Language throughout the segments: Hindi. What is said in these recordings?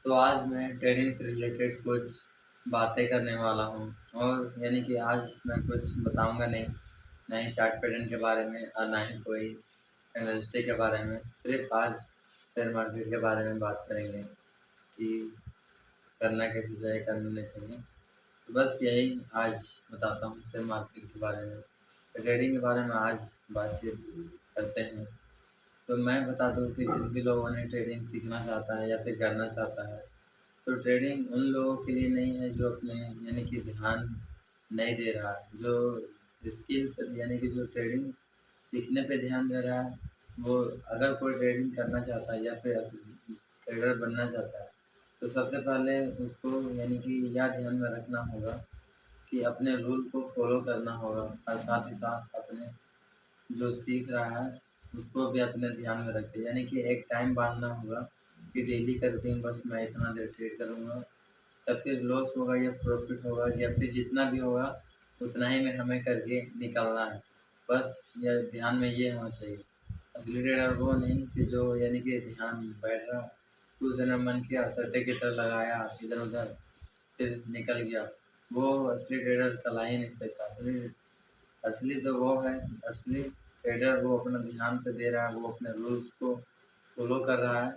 तो आज मैं ट्रेडिंग से रिलेटेड कुछ बातें करने वाला हूँ और यानी कि आज मैं कुछ बताऊँगा नहीं, ना ही चार्ट पैटर्न के बारे में और ना ही कोई इन्वेस्टिंग के बारे में। सिर्फ़ आज शेयर मार्केट के बारे में बात करेंगे कि करना कैसे चाहिए, करना नहीं चाहिए। तो बस यही आज बताता हूँ शेयर मार्केट के बारे में। ट्रेडिंग के बारे में आज बातचीत करते हैं। तो मैं बता दूँ कि जिन भी लोगों ने ट्रेडिंग सीखना चाहता है या फिर करना चाहता है, तो ट्रेडिंग उन लोगों के लिए नहीं है जो अपने यानी कि ध्यान नहीं दे रहा है, जो स्किल पर यानी कि जो ट्रेडिंग सीखने पे ध्यान दे रहा है, वो अगर कोई ट्रेडिंग करना चाहता है या फिर ट्रेडर बनना चाहता है, तो सबसे पहले उसको यानी कि यह ध्यान में रखना होगा कि अपने रूल को फ़ॉलो करना होगा और साथ ही साथ अपने जो सीख रहा है उसको भी अपने ध्यान में रखे, यानी कि एक टाइम बाँधना होगा कि डेली का रूटीन बस मैं इतना देर ट्रेड करूँगा, या फिर लॉस होगा या प्रॉफ़िट होगा या फिर जितना भी होगा उतना ही में हमें करके निकलना है। बस ये ध्यान में ये होना चाहिए। असली ट्रेडर वो नहीं कि जो यानी कि ध्यान बैठ रहा, कुछ दिन में मन किया सट्टे की तरह लगाया इधर-उधर फिर निकल गया। वो असली ट्रेडर कहला ही नहीं सकता। असली असली तो वो है, असली ट्रेडर वो अपना ध्यान पे दे रहा है, वो अपने रूल्स को फ़ॉलो कर रहा है।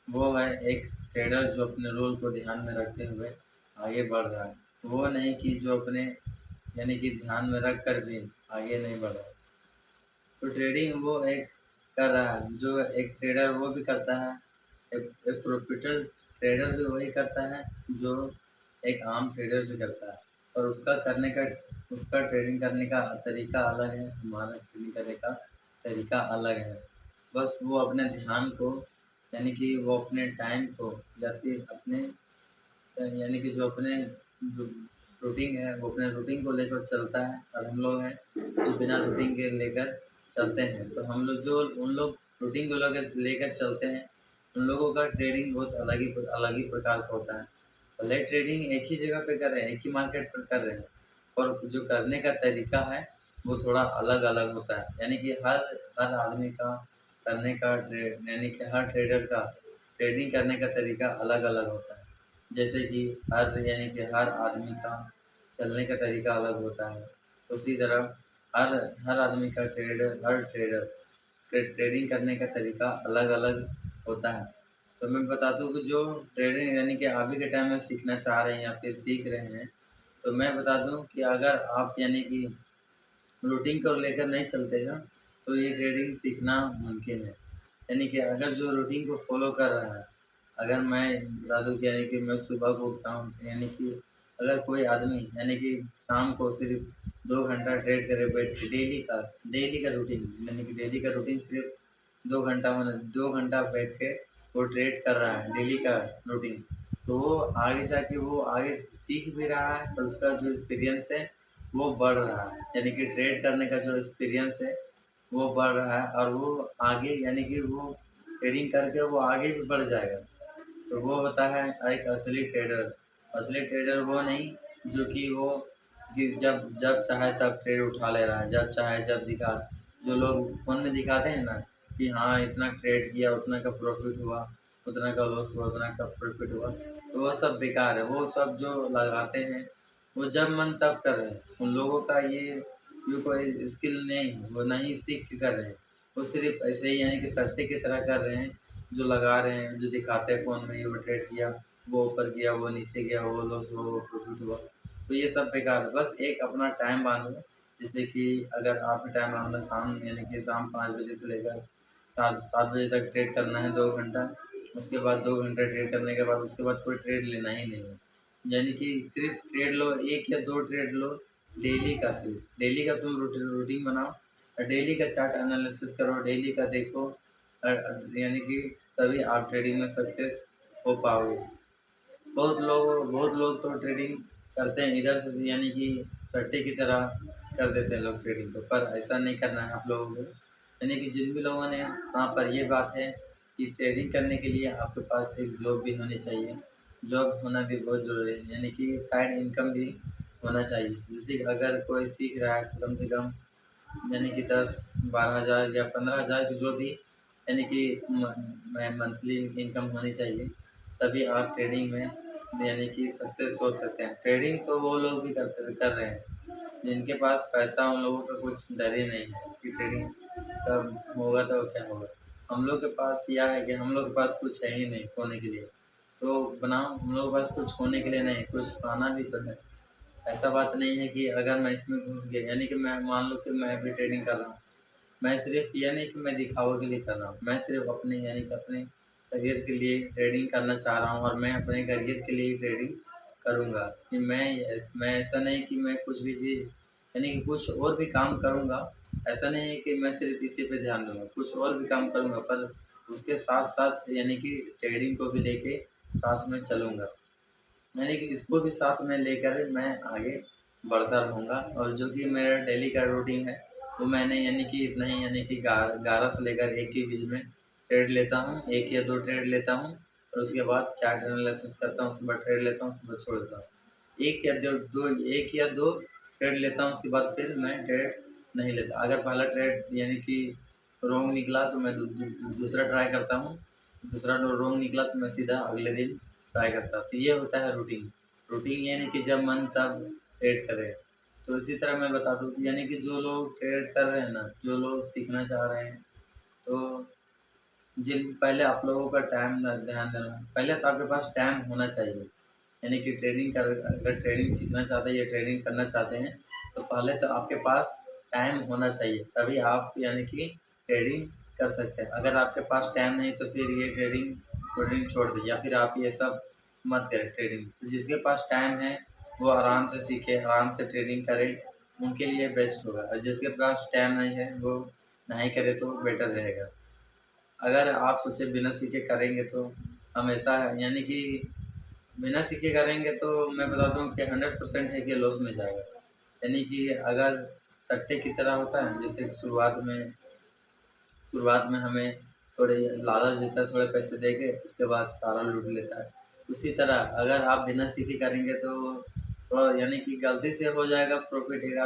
वो है एक ट्रेडर जो अपने रूल को ध्यान में रखते हुए आगे बढ़ रहा है। वो नहीं कि जो अपने यानी कि ध्यान में रख कर भी आगे नहीं बढ़ रहा है। तो ट्रेडिंग वो एक कर रहा है, जो एक ट्रेडर वो भी करता है, एक प्रोफिटर ट्रेडर भी वही करता है जो एक आम ट्रेडर भी करता है। और उसका ट्रेडिंग करने का तरीका अलग है, हमारा ट्रेडिंग करने का तरीका अलग है। बस वो अपने ध्यान को यानी कि वो अपने टाइम को या फिर अपने यानी कि जो अपने जो रूटीन है वो अपने रूटीन को लेकर चलता है और हम लोग हैं जो बिना रूटीन के लेकर चलते हैं। तो हम लोग जो उन लोग रूटीन को लेकर लेकर चलते हैं, उन लोगों का ट्रेडिंग बहुत अलग ही प्रकार का होता है। भले ट्रेडिंग एक ही जगह पे कर रहे हैं, एक ही मार्केट पर कर रहे हैं, और जो करने का तरीका है वो थोड़ा अलग-अलग होता है। यानी कि हर हर आदमी का करने का यानी कि हर ट्रेडर का ट्रेडिंग करने का तरीका अलग-अलग होता है। जैसे कि हर यानी कि हर आदमी का चलने का तरीका अलग होता है। तो उसी तरह हर हर आदमी का हर ट्रेडर ट्रेडिंग करने का तरीका अलग-अलग होता है। तो मैं बता दूँ कि जो ट्रेडिंग यानी कि अभी के टाइम में सीखना चाह रहे हैं या फिर सीख रहे हैं, तो मैं बता दूँ कि अगर आप यानी कि रूटीन को लेकर नहीं चलते ना, तो ये ट्रेडिंग सीखना मुमकिन है। यानी कि अगर जो रूटीन को फ़ॉलो कर रहा है, अगर मैं बता दूँ कि यानी कि मैं सुबह को उठता हूँ, यानी कि अगर कोई आदमी यानी कि शाम को सिर्फ़ 2 घंटा ट्रेड करे बैठ के डेली का रूटीन यानी कि डेली का रूटीन सिर्फ़ 2 घंटा बैठ के वो ट्रेड कर रहा है, डेली का रूटीन। तो वो आगे जाके वो आगे सीख भी रहा है और उसका जो एक्सपीरियंस है वो बढ़ रहा है। यानी कि ट्रेड करने का जो एक्सपीरियंस है वो बढ़ रहा है और वो आगे यानी कि वो ट्रेडिंग करके वो आगे भी बढ़ जाएगा। तो वो होता है एक असली ट्रेडर। असली ट्रेडर वो नहीं जो कि वो कि जब जब चाहे तब ट्रेड उठा ले रहा है, जब चाहे जब दिखा जो लोग फ़ोन में दिखाते हैं ना कि हाँ, इतना ट्रेड किया, उतना का प्रॉफ़िट हुआ, उतना का लॉस हुआ, उतना का प्रॉफ़िट हुआ, तो वो सब बेकार है। वो सब जो लगाते हैं, वो जब मन तब कर रहे हैं। उन लोगों का ये कोई स्किल नहीं है, वो ना ही सीख के कर रहे हैं। वो सिर्फ़ ऐसे ही यानी कि सट्टे की तरह कर रहे हैं, जो लगा रहे हैं, जो दिखाते हैं फ़ोन में ये वो ट्रेड किया, वो ऊपर गया, वो नीचे गया, वो लॉस हुआ, वो प्रॉफ़िट हुआ। तो ये सब बेकार है। बस एक अपना टाइम बाँधो, जैसे कि अगर आपका टाइम बाँधना शाम यानी कि शाम 5 बजे से लेकर 7 बजे तक ट्रेड करना है 2 घंटा, उसके बाद 2 घंटे ट्रेड करने के बाद उसके बाद कोई ट्रेड लेना ही नहीं है। यानी कि सिर्फ़ ट्रेड लो, 1 या 2 ट्रेड लो डेली का सिर्फ़। डेली का तुम रूटीन बनाओ और डेली का चार्ट एनालिसिस करो, डेली का देखो यानी कि तभी आप ट्रेडिंग में सक्सेस हो पाओगे। बहुत लोग तो ट्रेडिंग करते हैं इधर से यानी कि सट्टे की तरह कर देते हैं लोग ट्रेडिंग को, पर ऐसा नहीं करना है आप लोगों को। यानी कि जिन भी लोगों ने वहाँ पर ये बात है कि ट्रेडिंग करने के लिए आपके पास एक जॉब भी होनी चाहिए। जॉब होना भी बहुत ज़रूरी है, यानी कि साइड इनकम भी होना चाहिए। जैसे कि अगर कोई सीख रहा है तो कम से कम यानी कि 10-12 हज़ार या 15 हज़ार की जो भी यानी कि मंथली इनकम होनी चाहिए, तभी आप ट्रेडिंग में यानी कि सक्सेस हो सकते हैं। ट्रेडिंग तो वो लोग भी कर रहे हैं जिनके पास पैसा, उन लोगों का कुछ डर ही नहीं है कि ट्रेडिंग कब होगा तो क्या होगा। हम लोग के पास यह है कि हम लोग के पास कुछ है ही नहीं खोने के लिए, तो बनाओ। हम लोग के पास कुछ खोने के लिए नहीं, कुछ पाना भी तो है। ऐसा बात नहीं है कि अगर मैं इसमें घुस गया, यानी कि मैं मान लो कि मैं भी ट्रेडिंग कर रहा हूँ, मैं सिर्फ ये नहीं कि मैं दिखावे के लिए कर रहा हूँ, मैं सिर्फ अपने यानी कि अपने करियर के लिए ट्रेडिंग करना चाह रहा हूँ और मैं अपने करियर के लिए ट्रेडिंग करूँगा। कि मैं ऐसा नहीं कि मैं कुछ भी चीज़ यानी कि कुछ और भी काम करूँगा। ऐसा नहीं है कि मैं सिर्फ इसी पे ध्यान दूंगा, कुछ और भी काम करूँगा, पर उसके साथ साथ यानी कि ट्रेडिंग को भी लेके साथ में चलूँगा। यानी कि इसको भी साथ में लेकर मैं आगे बढ़ता रहूँगा। और जो कि मेरा डेली का रूटीन है, वो मैंने यानी कि इतना ही, यानी कि 11 से लेकर 1 के बीच में ट्रेड लेता हूँ, 1 या 2 ट्रेड लेता हूँ और उसके बाद चार्ट एनालिसिस करता हूँ, उसके बाद ट्रेड लेता हूँ, उसके बाद छोड़ देता हूँ। 1 या 2 ट्रेड लेता हूँ, उसके बाद फिर मैं ट्रेड नहीं लेता। अगर पहला ट्रेड यानी कि रॉन्ग निकला तो मैं दूसरा ट्राई करता हूँ, दूसरा रॉन्ग निकला तो मैं सीधा अगले दिन ट्राई करता हूँ। तो ये होता है रूटीन। रूटीन यानी कि जब मन तब ट्रेड करें। तो इसी तरह मैं बता दूँ कि यानी कि जो लोग ट्रेड कर रहे हैं ना, जो लोग सीखना चाह रहे हैं, तो जिन पहले आप लोगों का टाइम ध्यान देना, पहले तो आपके पास टाइम होना चाहिए। यानी कि अगर ट्रेडिंग सीखना चाहते हैं या ट्रेडिंग करना चाहते हैं, तो पहले तो आपके पास टाइम होना चाहिए, तभी आप यानी कि ट्रेडिंग कर सकते हैं। अगर आपके पास टाइम नहीं तो फिर ये ट्रेडिंग ट्रेडिंग छोड़ दें या फिर आप ये सब मत करें ट्रेडिंग। तो जिसके पास टाइम है वो आराम से सीखे, आराम से ट्रेडिंग करे, उनके लिए बेस्ट होगा। और जिसके पास टाइम नहीं है वो नहीं करे तो बेटर रहेगा। अगर आप सोचे बिना सीखे करेंगे तो हमेशा यानी कि बिना सीखे करेंगे तो मैं बता दूँ कि 100% है कि लॉस में जाएगा। यानी कि अगर सट्टे की तरह होता है, जैसे शुरुआत में हमें थोड़े लालच देता है, थोड़े पैसे दे के उसके बाद सारा लूट लेता है। उसी तरह अगर आप बिना सीखे करेंगे तो थोड़ा यानी कि गलती से हो जाएगा प्रॉफ़िट, 1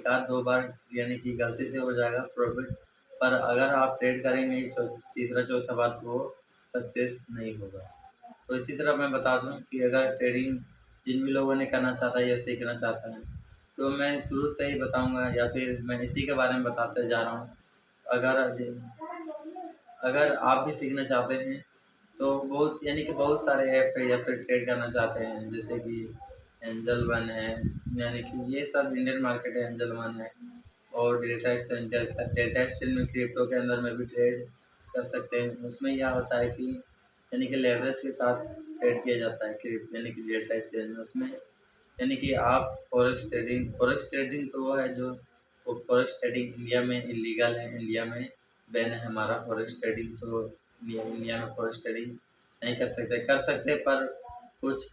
आध 2 बार यानी कि गलती से हो जाएगा प्रॉफ़िट। पर अगर आप ट्रेड करेंगे तीसरा चौथा बार तो वो सक्सेस नहीं होगा। तो इसी तरह मैं बता दूँ कि अगर ट्रेडिंग जिन भी लोगों ने करना चाहता है या सीखना चाहता है, तो मैं शुरू से ही बताऊँगा या फिर मैं इसी के बारे में बताते जा रहा हूँ। अगर अगर आप भी सीखना चाहते हैं तो बहुत यानी कि बहुत सारे ऐप है या फिर ट्रेड करना चाहते हैं, जैसे कि एंजल वन है, यानी कि ये सब इंडियन मार्केट है, एंजल वन है। और डेल्टा एक्सचेंज में क्रिप्टो के अंदर में भी ट्रेड कर सकते हैं। उसमें यह होता है कि यानी कि लेवरेज के साथ ट्रेड किया जाता है क्रिप्टो यानी कि डेल्टा एक्सचेंज में। उसमें यानी कि आप फॉरेक्स ट्रेडिंग तो वो है जो वो फॉरेक्स ट्रेडिंग इंडिया में इलीगल है, इंडिया में बैन है हमारा फॉरेक्स ट्रेडिंग। तो इंडिया में फॉरेक्स ट्रेडिंग नहीं कर सकते पर कुछ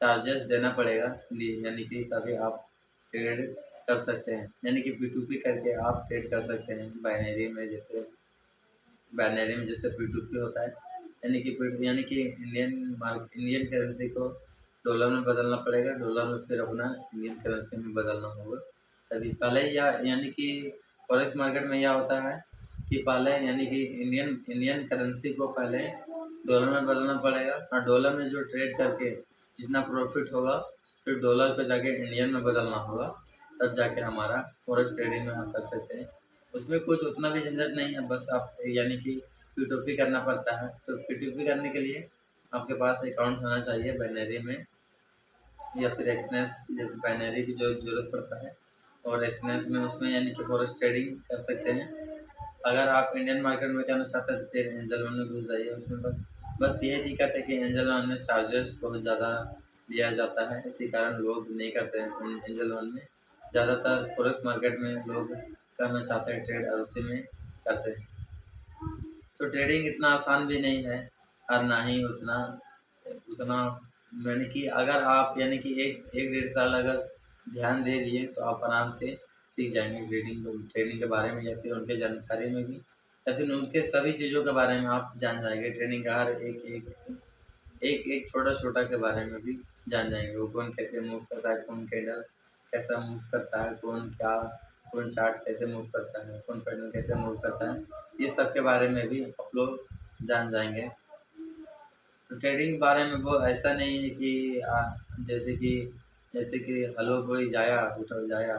चार्जेस देना पड़ेगा, यानी कि तभी आप ट्रेड कर सकते हैं। यानी कि P2P करके आप ट्रेड कर सकते हैं बाइनरी में जैसे P2P होता है। यानी कि इंडियन करेंसी को डॉलर में बदलना पड़ेगा, डॉलर में फिर अपना इंडियन करेंसी में बदलना होगा तभी। पहले या यानी कि फॉरेक्स मार्केट में यह होता है कि पहले यानी कि इंडियन करेंसी को पहले डॉलर में बदलना पड़ेगा और डॉलर में जो ट्रेड करके जितना प्रॉफिट होगा फिर डॉलर को जाके इंडियन में बदलना होगा, तब जाके हमारा फॉरेक्स ट्रेडिंग में हम कर सकते हैं। उसमें कुछ उतना भी झंझट नहीं है, बस आप यानी कि P2P करना पड़ता है। तो P2P करने के लिए आपके पास अकाउंट होना चाहिए बाइनरी में या फिर एक्सनेस, जैसे बाइनरी की जो ज़रूरत पड़ता है और एक्सनेस में उसमें यानी कि फॉरेक्स ट्रेडिंग कर सकते हैं। अगर आप इंडियन मार्केट में करना चाहते हैं तो फिर एंजल वन में घुस जाइए। उसमें बस यही दिक्कत है कि एंजल वन में चार्जेस बहुत ज़्यादा लिया जाता है, इसी कारण लोग नहीं करते हैं एंजल वन में। ज़्यादातर फॉरेक्स मार्केट में लोग करना चाहते हैं ट्रेड और उसी में करते हैं। तो ट्रेडिंग इतना आसान भी नहीं है और ना ही उतना उतना यानी कि अगर आप यानी कि एक डेढ़ साल अगर ध्यान दे दिए तो आप आराम से सीख जाएंगे ट्रेडिंग के बारे में या फिर उनके जानकारी में भी या फिर उनके सभी चीज़ों के बारे में आप जान जाएंगे। ट्रेडिंग का हर एक छोटा छोटा के बारे में भी जान जाएंगे। वो कौन कैसे मूव करता है, कौन कैंडल कैसा मूव करता है, कौन चार्ट कैसे मूव करता है, कौन पैटर्न कैसे मूव करता है, ये सब के बारे में भी आप लोग जान जाएंगे। तो ट्रेडिंग के बारे में वो ऐसा नहीं है कि जैसे कि जैसे कि हलो कोई जाया उठो जाया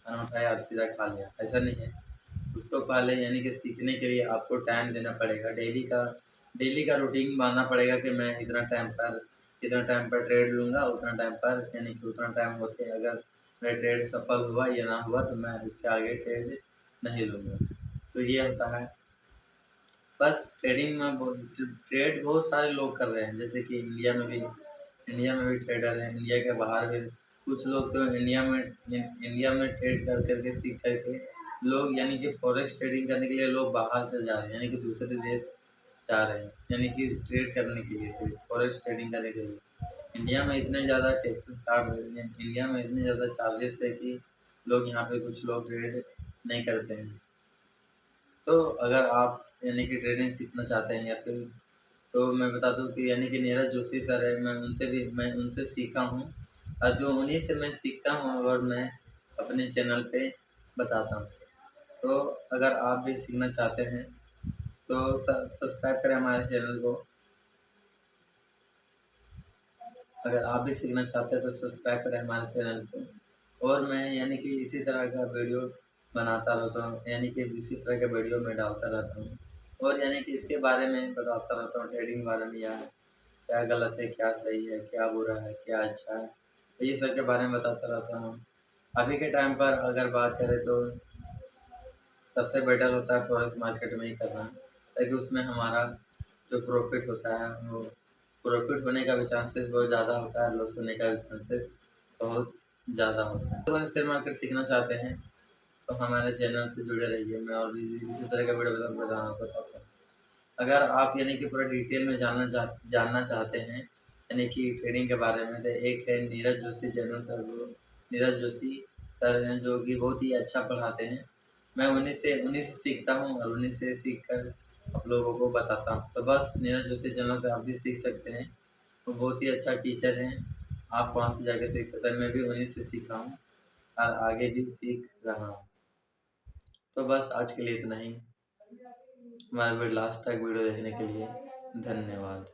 खाना उठाया और सीधा खा लिया, ऐसा नहीं है। उसको पहले यानी कि सीखने के लिए आपको टाइम देना पड़ेगा, डेली का रूटीन बनाना पड़ेगा कि मैं इतना टाइम पर ट्रेड लूँगा, उतना टाइम पर यानी कि उतना टाइम होते अगर मेरा ट्रेड सफल हुआ या ना हुआ तो मैं उसके आगे ट्रेड नहीं लूँगा। तो ये होता है। बस ट्रेडिंग में ट्रेड बहुत सारे लोग कर रहे हैं, जैसे कि इंडिया में भी ट्रेडर हैं, इंडिया के बाहर भी कुछ लोग तो इंडिया में ट्रेड कर करके सीख करके लोग यानी कि फॉरेक्स ट्रेडिंग करने के लिए लोग बाहर से जा रहे हैं, यानी कि दूसरे देश जा रहे हैं, यानी कि ट्रेड करने के लिए, सिर्फ फॉरेक्स ट्रेडिंग करने के लिए। इंडिया में इतने ज़्यादा टैक्सेस काट रहे हैं, इंडिया में इतने ज़्यादा चार्जेस है कि लोग यहाँ पे कुछ लोग ट्रेड नहीं करते हैं। तो अगर आप यानी कि ट्रेडिंग सीखना चाहते हैं या फिर, तो मैं बता दूँ कि यानी कि नीरज जोशी सर है, मैं उनसे सीखा हूँ और जो उन्हीं से मैं सीखता हूँ और मैं अपने चैनल पे बताता हूँ। तो अगर आप भी सीखना चाहते हैं तो सब्सक्राइब करें हमारे चैनल को। अगर आप भी सीखना चाहते हैं तो सब्सक्राइब करें हमारे चैनल को। और मैं यानी कि इसी तरह का वीडियो बनाता रहता हूँ, यानी कि इसी तरह के वीडियो मैं डालता रहता हूँ और यानी कि इसके बारे में बताता रहता हूँ, ट्रेडिंग के बारे में या क्या गलत है, क्या सही है, क्या बुरा है, क्या अच्छा है, तो ये सब के बारे में बताता रहता हूँ। अभी के टाइम पर अगर बात करें तो सबसे बेटर होता है फॉरेक्स मार्केट में ही करना, ताकि उसमें हमारा जो प्रॉफिट होता है वो प्रॉफिट होने का भी चांसेस बहुत ज़्यादा होता है, लॉस होने का भी चांसेस बहुत ज़्यादा होता है। अगर शेयर मार्केट सीखना चाहते हैं तो हमारे चैनल से जुड़े रहिए, मैं और भी इसी तरह का वीडियो बताता हूँ। अगर आप यानी कि पूरा डिटेल में जानना चाहते हैं यानी कि ट्रेडिंग के बारे में, तो एक है नीरज जोशी चैनल सर, वो नीरज जोशी सर हैं जो कि बहुत ही अच्छा पढ़ाते हैं। मैं उन्हीं से सीखता हूँ और उन्हीं से सीख कर आप लोगों को बताता हूँ। तो बस नीरज जोशी चैनल से आप भी सीख सकते हैं, वो बहुत ही अच्छा टीचर हैं, आप वहाँ से जाके सीख सकते हैं। मैं भी उन्हीं से सीखा हूँ और आगे भी सीख रहा हूँ। तो बस आज के लिए इतना ही। हमारे लास्ट तक वीडियो देखने के लिए धन्यवाद।